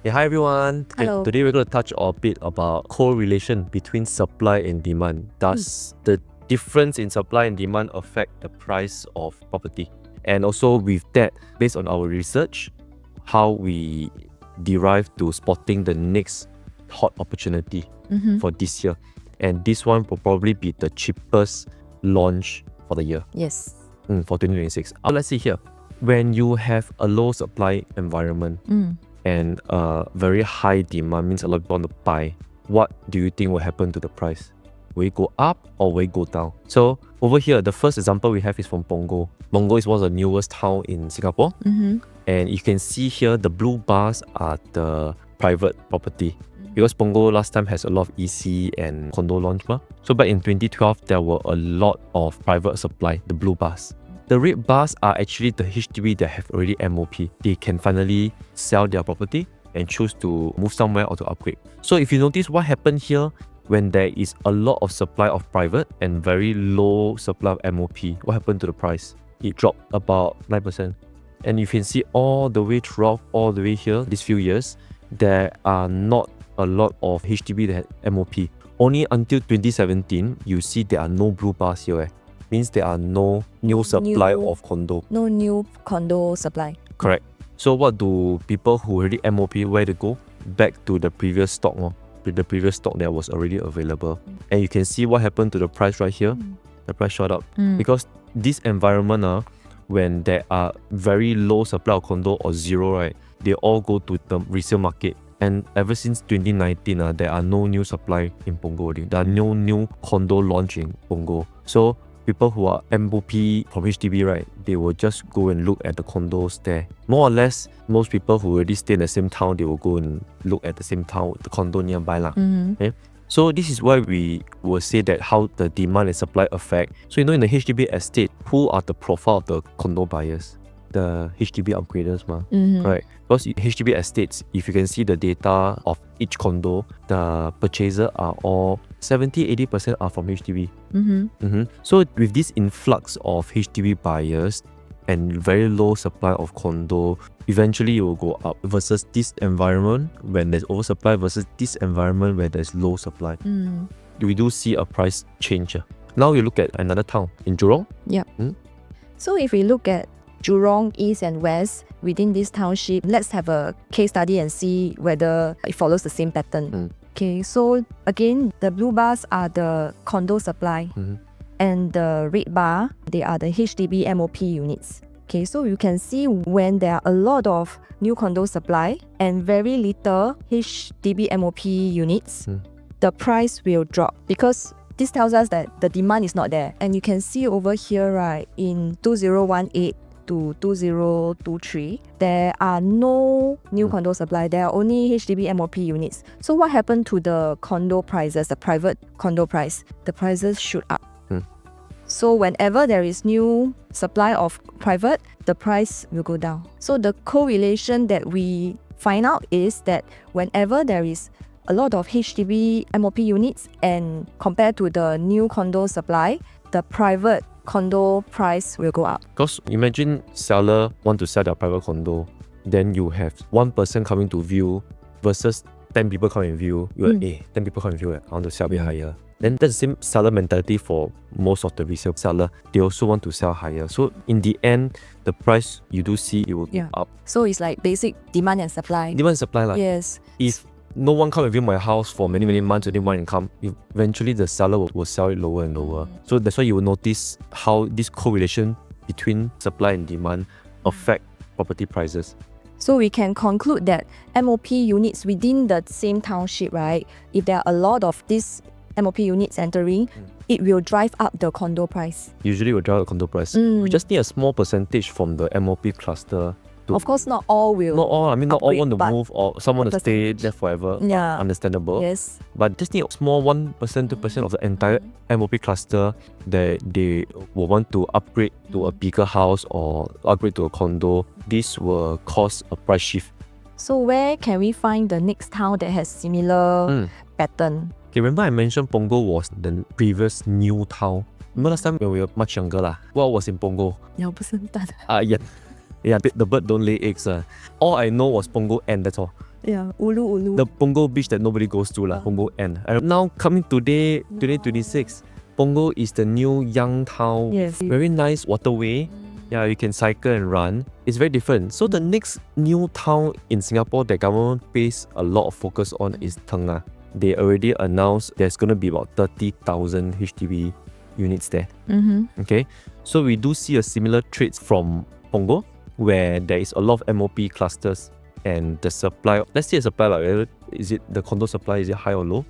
Hey, hi everyone. Hello. Today we're going to touch a bit about correlation between supply and demand. Does the difference in supply and demand affect the price of property? And also with that, based on our research, how we derive to spotting the next hot opportunity for this year. And this one will probably be the cheapest launch for the year. Yes. For 2026. Let's see here. When you have a low supply environment and very high demand, means a lot of people want to buy, what do you think will happen to the price? Will it go up or will it go down? So over here, the first example we have is from Punggol. Punggol is one of the newest town in Singapore. And you can see here the blue bars are the private property. Because Punggol last time has a lot of EC and condo launch. So back in 2012, there were a lot of private supply, the blue bars. The red bars are actually the HDB that have already MOP. They can finally sell their property and choose to move somewhere or to upgrade. So if you notice what happened here, when there is a lot of supply of private and very low supply of MOP, what happened to the price? It dropped about 9%. And you can see all the way throughout, all the way here, these few years, there are not a lot of HDB that had MOP. Only until 2017, you see there are no blue bars here. Means there are no new supply of condo. No new condo supply. Correct. So what do people who already MOP, where to go? Back to the previous stock. The previous stock that was already available. And you can see what happened to the price right here. The price shot up. Because this environment, when there are very low supply of condo or zero, right, they all go to the resale market. And ever since 2019, there are no new supply in Punggol. There are no new condo launch in Punggol. So people who are MOP from HDB, right, they will just go and look at the condos there. More or less, most people who already stay in the same town, they will go and look at the same town, the condo nearby. Okay? So this is why we will say that how the demand and supply affect. So in the HDB estate, who are the profile of the condo buyers? The HDB upgraders, right? Because HDB estates, if you can see the data of each condo, the purchaser are all 70-80% are from HDB. So with this influx of HDB buyers and very low supply of condo, eventually it will go up versus this environment when there's oversupply versus this environment where there's low supply. We do see a price change. Now you look at another town in Jurong. Yep. So if we look at Jurong East and West within this township, let's have a case study and see whether it follows the same pattern. Okay, so again, the blue bars are the condo supply and the red bar, they are the HDB MOP units. Okay, so you can see when there are a lot of new condo supply and very little HDB MOP units, the price will drop because this tells us that the demand is not there. And you can see over here, right, in 2018 to 2023, there are no new condo supply. There are only HDB MOP units. So what happened to the condo prices, the private condo price? The prices shoot up. So whenever there is new supply of private, the price will go down. So the correlation that we find out is that whenever there is a lot of HDB MOP units and compared to the new condo supply, the private condo price will go up. Because imagine seller want to sell their private condo, then you have one person coming to view versus 10 people come and view. You're like, 10 people come and view, I want to sell a bit higher. Then that's the same seller mentality for most of the resale seller. They also want to sell higher. So in the end, the price you do see it will go up. So it's like basic demand and supply. Demand and supply. Yes. If no one come and view my house for many months, only one income, eventually the seller will sell it lower and lower. So that's why you will notice how this correlation between supply and demand affect property prices. So we can conclude that MOP units within the same township, right? If there are a lot of these MOP units entering, it will drive up the condo price. Usually it will drive the condo price. We just need a small percentage from the MOP cluster. Of course, not all will. Not all. I mean, not all upgrade, want to move or someone to stay there forever. Yeah. Understandable. Yes. But just need a small 1%, 2% of the entire MOP cluster that they will want to upgrade to a bigger house or upgrade to a condo. This will cause a price shift. So where can we find the next town that has similar pattern? Okay, remember I mentioned Punggol was the previous new town. Remember last time when we were much younger, what was in Punggol? 鸟不生蛋。 Yeah, the bird don't lay eggs. All I know was Punggol End, that's all. Yeah, Ulu. The Punggol beach that nobody goes to, Punggol End. Now coming today, 2026, Punggol is the new young town. Yes. Very nice waterway. Yeah, you can cycle and run. It's very different. So the next new town in Singapore that government pays a lot of focus on is Tengah. They already announced there's going to be about 30,000 HDB units there. Okay, so we do see a similar traits from Punggol, where there is a lot of MOP clusters and the supply. Let's say a supply, like, is it the condo supply, is it high or low?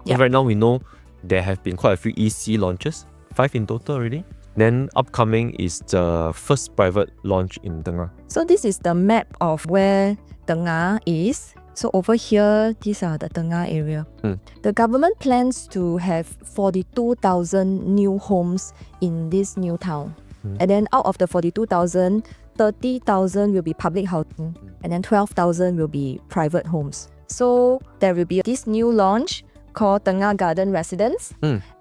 Yeah. Right now we know there have been quite a few EC launches, 5 in total already. Then upcoming is the first private launch in Tengah. So this is the map of where Tengah is. So over here, these are the Tengah area. The government plans to have 42,000 new homes in this new town. And then out of the 42,000, 30,000 will be public housing, and then 12,000 will be private homes. So there will be this new launch called Tengah Garden Residence,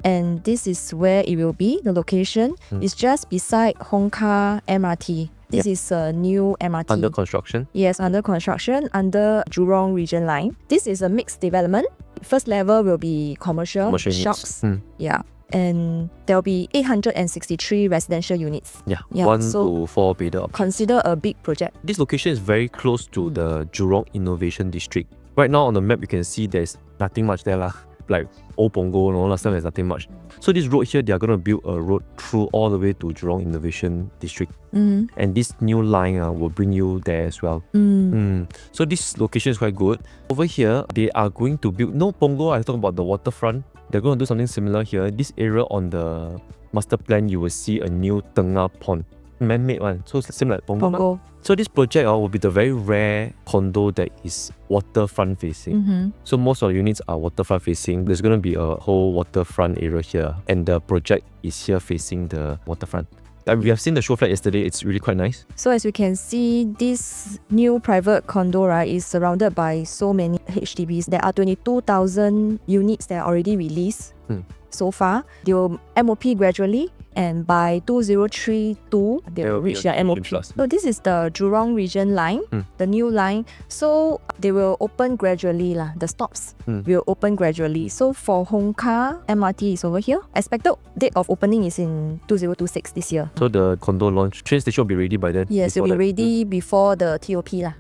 and this is where it will be. The location is just beside Hongkar MRT. This is a new MRT. Under construction? Yes, under construction, under Jurong Region Line. This is a mixed development. First level will be commercial shops. Yeah. And there will be 863 residential units. Yeah, Yeah, 1 so to 4 bedder. consider a big project. This location is very close to the Jurong Innovation District. Right now on the map, you can see there's nothing much there lah. Like old Punggol, last time there's nothing much. So this road here, they are going to build a road through all the way to Jurong Innovation District. And this new line will bring you there as well. So this location is quite good. Over here, they are going to build, Punggol, I talk about the waterfront. They're going to do something similar here. This area on the master plan, you will see a new Tengah pond. Man-made one. So it's similar like Punggol. So this project will be the very rare condo that is waterfront facing. So most of the units are waterfront facing. There's going to be a whole waterfront area here. And the project is here facing the waterfront. We have seen the show flat yesterday. It's really quite nice. So as you can see, this new private condo, right, is surrounded by so many HDBs. There are 22,000 units that are already released so far. They will MOP gradually, and by 2032, they will reach their MOP. So this is the Jurong region line, the new line. So they will open gradually, the stops will open gradually. So for Hongkar, MRT is over here. Expected date of opening is in 2026 this year. So the condo launch, train station will be ready by then? Yes, it will be ready before the TOP lah.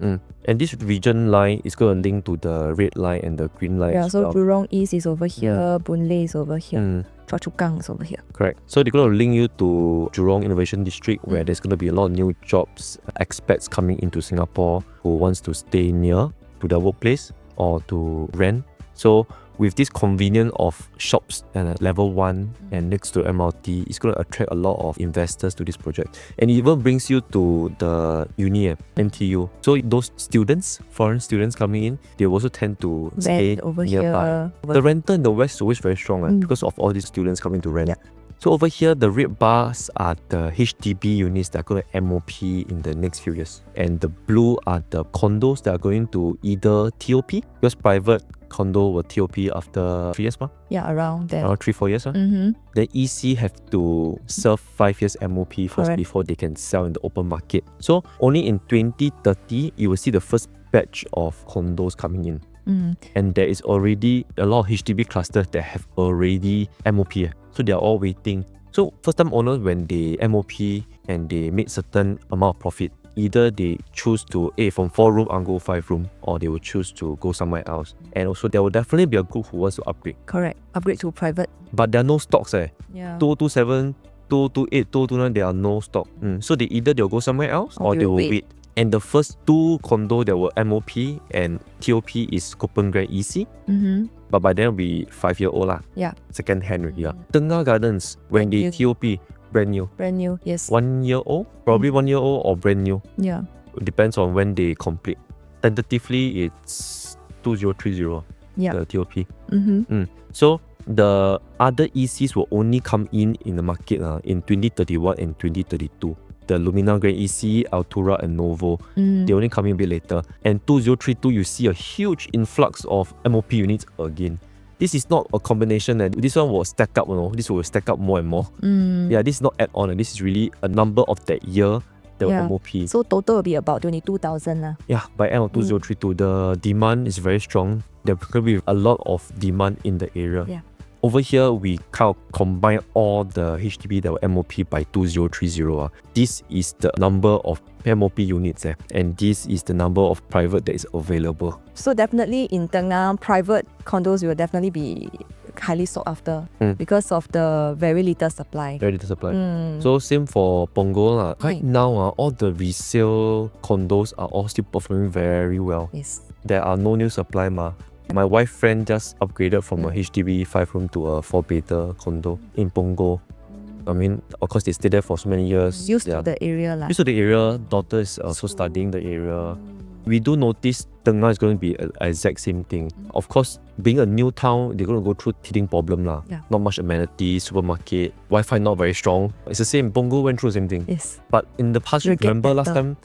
And this region line is going to link to the red line and the green line as so well. Jurong East is over here, Boon Lay is over here, Choa Chu Kang is over here. Correct. So they're going to link you to Jurong Innovation District, where there's going to be a lot of new jobs, expats coming into Singapore who wants to stay near to their workplace or to rent. So with this convenience of shops and level 1 and next to MRT, it's going to attract a lot of investors to this project. And it even brings you to the uni, NTU. So those students, foreign students coming in, they also tend to stay over nearby. here. The rental in the West is always very strong because of all these students coming to rent. So over here, the red bars are the HDB units that are going to MOP in the next few years. And the blue are the condos that are going to either TOP, because private condo will TOP after 3 years, Yeah, around there. around 3-4 years. The EC have to serve 5 years MOP first before they can sell in the open market. So only in 2030, you will see the first batch of condos coming in. And there is already a lot of HDB clusters that have already MOP. So they are all waiting. So first time owners, when they MOP and they make certain amount of profit, either they choose to from 4 room and go 5 room, or they will choose to go somewhere else. And also there will definitely be a group who wants to upgrade. Correct. Upgrade to private. But there are no stocks. 2027, 2028, 2029, there are no stock. So they'll go somewhere else or they will wait. And the first 2 condo that were MOP and TOP is Copenhagen EC. But by then will be 5-year-old lah. Yeah. Second hand already. Tengah Gardens, when they TOP, brand new. Brand new, yes. 1 year old, probably 1 year old or brand new. Yeah. It depends on when they complete. Tentatively, it's 2030. The TOP. So the other ECs will only come in the market in 2031 and 2032. The Lumina Grand EC, Altura and Novo, they only come in a bit later. And 2032, you see a huge influx of MOP units again. This is not a combination, this one will stack up, this will stack up more and more. Yeah, this is not add-on, this is really a number of that year that were MOP. So total will be about 22,000 lah. Yeah, by end of 2032, the demand is very strong. There will be a lot of demand in the area. Yeah. Over here, we kind of combine all the HDB that were MOP by 2030. This is the number of MOP units and this is the number of private that is available. So definitely in Tengah, private condos will definitely be highly sought after because of the very little supply. Very little supply. So same for Punggol. Right now, all the resale condos are all still performing very well. Yes. There are no new supply. My wife friend just upgraded from a HDB 5-room to a 4-bedder condo in Punggol. I mean, of course, they stayed there for so many years. Used to the area. Used to the area. Daughter is also studying the area. We do notice Tengah is going to be an exact same thing. Of course, being a new town, they're going to go through teething problem. Not much amenities, supermarket, Wi-Fi not very strong. It's the same. Punggol went through the same thing. Yes. But in the past, remember last time,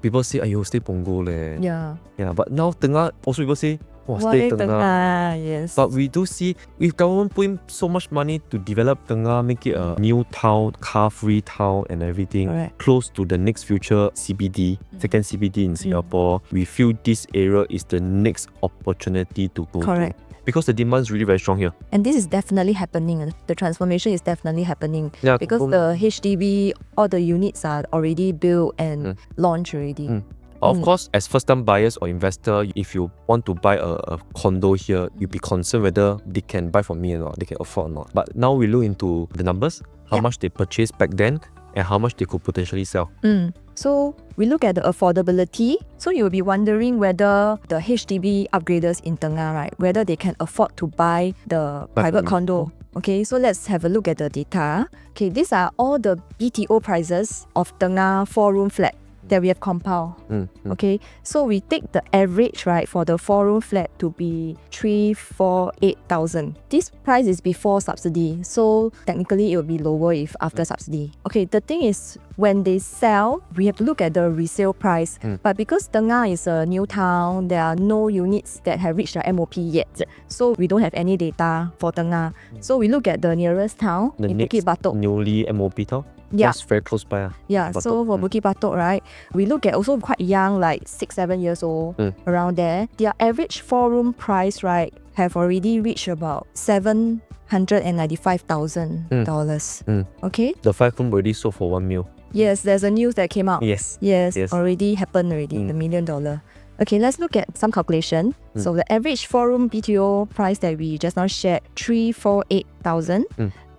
people say, "Ayo, stay Punggol leh." Yeah. Yeah, but now Tengah, also people say, stay Tengah. Yes. But we do see, if government put in so much money to develop Tengah, make it a new town, car-free town and everything, close to the next future CBD, second CBD in Singapore, we feel this area is the next opportunity to go to. Because the demand is really very strong here. And this is definitely happening. The transformation is definitely happening. Yeah, because the HDB, all the units are already built and launched already. Of course, as first-time buyers or investor, if you want to buy a condo here, you'll be concerned whether they can buy from me or not, they can afford or not. But now we look into the numbers, how much they purchased back then, and how much they could potentially sell. So we look at the affordability. So you will be wondering whether the HDB upgraders in Tengah, right, whether they can afford to buy the private condo. Okay, so let's have a look at the data. Okay, these are all the BTO prices of Tengah 4-room flat that we have compiled. Okay, so we take the average, right, for the 4-room flat to be 348,000. This price is before subsidy, so technically it will be lower if after subsidy. Okay, the thing is, when they sell, we have to look at the resale price. But because Tengah is a new town, there are no units that have reached the MOP yet. So we don't have any data for Tengah. So we look at the nearest town, in Bukit Batok. Newly MOP town? Yeah. That's very close by. Yeah, Batok. so for Bukit Batok, right, we look at also quite young, like 6-7 years old, around there. Their average 4-room price, right, have already reached about $795,000. Okay? The 5-room already sold for 1 mil. Yes, there's a news that came out. Yes. Already happened already, the $1 million. Okay, let's look at some calculation. So the average 4-room BTO price that we just now shared, 348,000.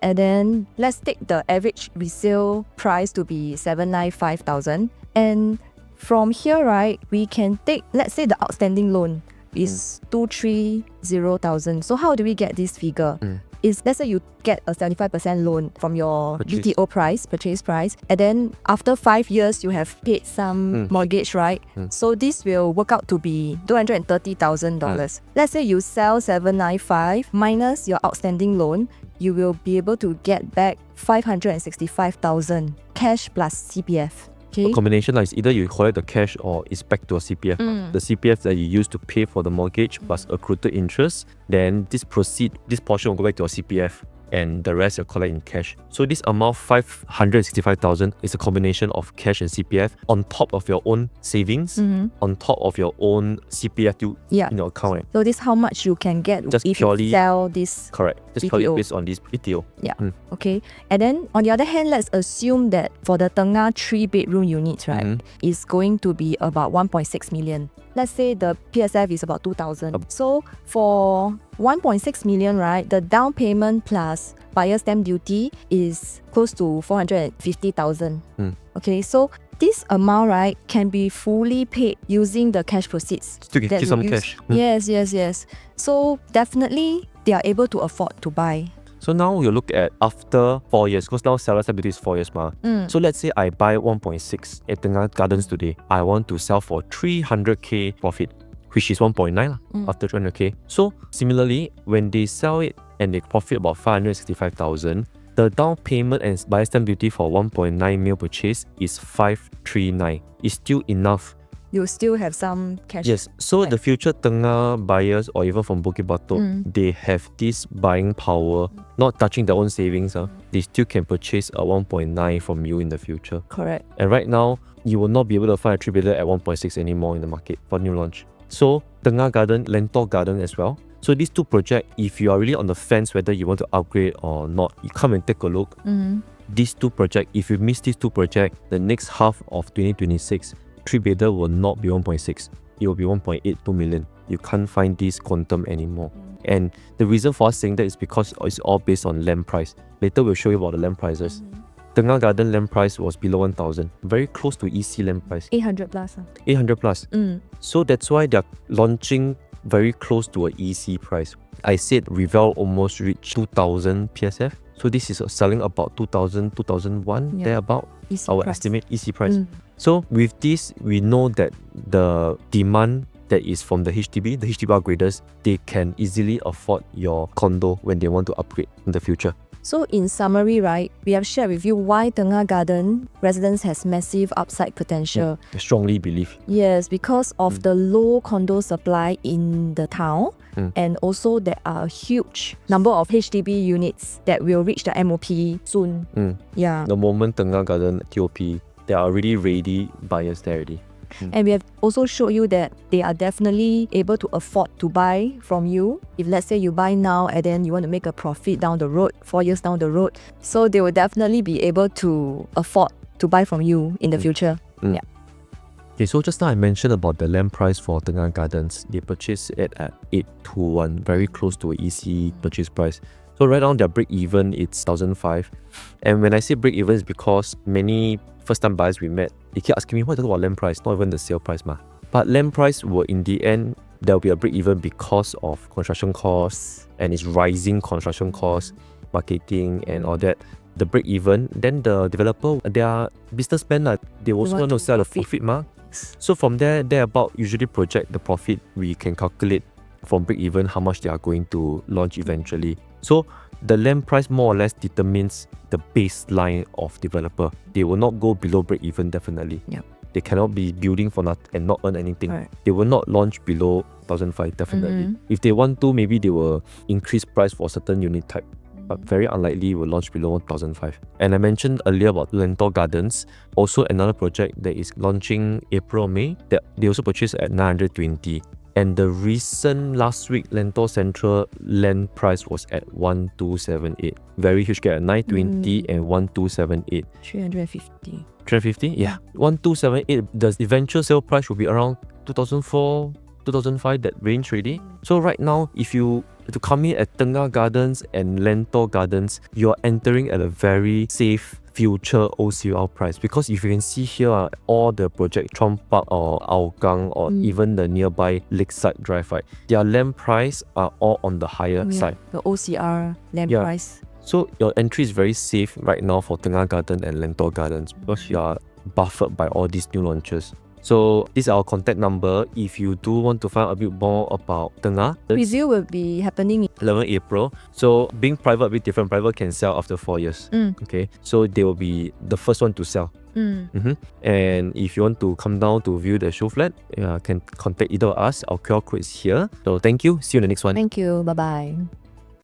And then let's take the average resale price to be 795,000. And from here, right, we can take, let's say the outstanding loan is 230,000. So how do we get this figure? Is, let's say you get a 75% loan from your BTO price, purchase price, and then after 5 years you have paid some mortgage, right? So this will work out to be $230,000. Let's say you sell 795 minus your outstanding loan, you will be able to get back 565,000 cash plus CPF. Okay. A combination is either you collect the cash or it's back to a CPF. The CPF that you use to pay for the mortgage plus accrued interest, then this portion will go back to your CPF and the rest you'll collect in cash. So this amount, 565,000, is a combination of cash and CPF on top of your own savings, on top of your own CPF in your account. Right? So this is how much you can get just if purely, you sell this correct. Just purely based on this BTO. Yeah. Okay. And then on the other hand, let's assume that for the Tengah 3-bedroom units, right, is going to be about 1.6 million. Let's say the PSF is about 2,000. So for 1.6 million, right, the down payment plus buyer stamp duty is close to 450,000. Okay, so this amount, right, can be fully paid using the cash proceeds. Still can keep some cash. Yes. So definitely they are able to afford to buy. So now you look at after 4 years, because now seller stamp duty is 4 years. So let's say I buy 1.6 at Tengah Gardens today. I want to sell for 300k profit, which is 1.9 after 300k. So similarly, when they sell it and they profit about 565,000, the down payment and buyer stamp duty for 1.9 mil purchase is 539. It's still enough. You still have some cash. Yes, so the future Tengah buyers or even from Bukit Batok, they have this buying power, not touching their own savings. They still can purchase a 1.9 from you in the future. Correct. And right now, you will not be able to find a 3-bedder at 1.6 anymore in the market for new launch. So Tengah Garden, Lentor Garden as well. So these two projects, if you are really on the fence whether you want to upgrade or not, you come and take a look. These two projects, if you miss these two projects, the next half of 2026, 3-bedder will not be 1.6. It will be 1.82 million. You can't find this quantum anymore. And the reason for us saying that is because it's all based on land price. Later we'll show you about the land prices. Tengah Garden land price was below 1,000, very close to EC land price. 800 plus. 800 plus. So that's why they're launching very close to an EC price. I said Revel almost reached 2,000 PSF. So this is selling about 2,000, 2001, thereabout. Our estimate EC price. So with this, we know that the demand that is from the HDB upgraders, they can easily afford your condo when they want to upgrade in the future. So in summary, right, we have shared with you why Tengah Garden residents has massive upside potential. I strongly believe. Yes, because of the low condo supply in the town, and also there are a huge number of HDB units that will reach the MOP soon. Yeah. The moment Tengah Garden TOP, there are already ready buyers there already. And we have also showed you that they are definitely able to afford to buy from you. If let's say you buy now and then you want to make a profit down the road, 4 years down the road, so they will definitely be able to afford to buy from you in the future. Yeah. Okay, so just now I mentioned about the land price for Tengah Gardens. They purchased it at 821, very close to an EC purchase price. So right now their break even it's 1,005. And when I say break even, it's because many first time buyers we met, they keep asking me, what about land price? Not even the sale price ma. But land price will in the end, there will be a break even because of construction costs and its rising construction costs, marketing and all that. The break even, then the developer, their businessmen, they also want to sell the profit ma. So from there, about usually project the profit, we can calculate from break even how much they are going to launch eventually. So the land price more or less determines the baseline of developer. They will not go below break even definitely. Yep. They cannot be building for nothing and not earn anything. Right. They will not launch below 1,005 definitely. If they want to, maybe they will increase price for certain unit type. But very unlikely will launch below 1,005. And I mentioned earlier about Lentor Gardens, also another project that is launching April or May, that they also purchased at 920. And the recent last week Lentor Central land price was at 1,278. Very huge gap, 920 and 1,278. 350. 350? Yeah. 1,278. The eventual sale price will be around 2004, 2005, that range already. So right now, if you to come in at Tengah Gardens and Lentor Gardens, you're entering at a very safe future OCR price. Because if you can see here, all the project H.O.M.E Park or Hougang or even the nearby Lakeside Drive, right, their land price are all on the higher side. The OCR land price. So your entry is very safe right now for Tengah Garden and Lentor Gardens because you are buffered by all these new launches. So this is our contact number. If you do want to find a bit more about Tengah, Review will be happening 11 April. So being private a bit different. Private can sell after 4 years. Okay, so they will be the first one to sell. And if you want to come down to view the show flat, can contact either of us. Our QR code is here. So thank you. See you in the next one. Thank you. Bye-bye.